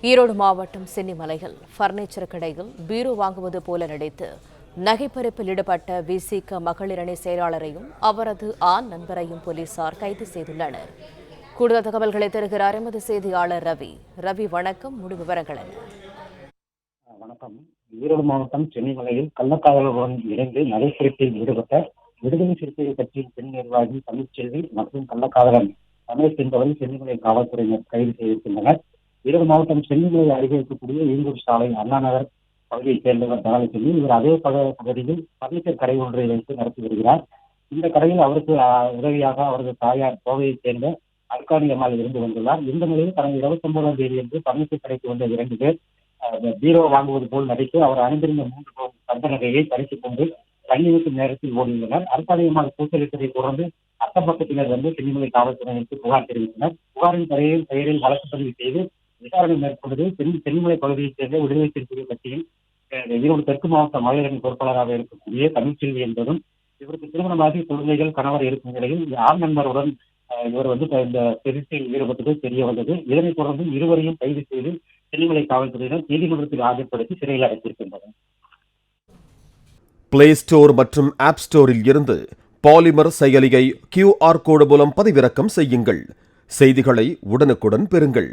ஈரோடு மாவட்டம் சென்னிமலையில் பர்னிச்சர் கடையில் பீரோ வாங்குவது போல நடித்து நகைப்பறிப்பில் ஈடுபட்ட விசிக மகளிர் அணி செயலாளரையும் அவரது ஆண் நண்பரையும் போலீசார் கைது செய்துள்ளனர். கூடுதல் தகவல்களை தருகிறார் எமது செய்தியாளர் ரவி. ரவி, வணக்கம். முழு விவரங்கள் என்ன? வணக்கம். ஈரோடு மாவட்டம் சென்னிமலையில் கள்ளக்காதலுடன் இணைந்து நகைப்பறிப்பில் ஈடுபட்ட விடுதலை சிறுத்தைகள் கட்சியின் பெண் நிர்வாகி தமிழ்ச்செல்வி மற்றும் கள்ளக்காதலன் ரமேஷ் என்பவரை சென்னிமலை காவல்துறையினர் கைது செய்திருக்கின்றனர். ஈரோடு மாவட்டம் சென்னிமலை அருகே இருக்கக்கூடிய ஈங்கூர் சாலை அண்ணா நகர் பகுதியைச் சேர்ந்தவர் தனலட்சுமி. இவர் அதே பகுதியில் பர்னிச்சர் கடை ஒன்றை வைத்து நடத்தி வருகிறார். இந்த கடையில் அவருக்கு உதவியாக அவரது தாயார் கோவையைச் சேர்ந்த அல்கானி அம்மாள் இருந்து வந்துள்ளார். இந்த நிலையில் கடந்த 29ஆம் தேதி என்று பர்னிச்சர் கடைக்கு வந்த 2 பேர் பீரோ வாங்குவது போல் நடித்து அவர் அணிந்திருந்த 3 பவுன் தங்க நகையை பறித்துக் கொண்டு தண்ணீருக்கு நேரத்தில் ஓடியுள்ளனர். அல்கானி அம்மாள் கூச்சலிட்டதை தொடர்ந்து அக்கப்பக்கத்தினர் வந்து சென்னிமலை காவல்துறையினருக்கு புகார் தெரிவித்தனர். புகாரின் பெயரில் வழக்கு பதிவு செய்து விசாரணை மேற்கொண்டது. சென்னிமலை பகுதியைச் சேர்ந்த விடுதலை சிறுத்தைகள் கட்சியின் ஈரோடு தெற்கு மாவட்ட மகளிரணி பொறுப்பாளராக இருக்கக்கூடிய தமிழ்ச்செல்வி என்பதும், இவருக்கு திருமணமாகி குழந்தைகள் கணவர் இருக்கும் நிலையில் ஆண் நண்பருடன் இவர் வந்து இந்த திருச்சியில் ஈடுபட்டது தெரிய வந்தது. இதனைத் தொடர்ந்து இருவரையும் கைது செய்து சென்னிமலை காவல்துறையினர் நீதிமன்றத்தில் ஆஜர்படுத்தி சிறையில் அடைத்திருக்கின்றனர். பிளே ஸ்டோர் மற்றும் ஆப் ஸ்டோரில் இருந்து பாலிமர் செயலியை QR கோடு மூலம் பதிவிறக்கம் செய்யுங்கள். செய்திகளை உடனுக்குடன் பெறுங்கள்.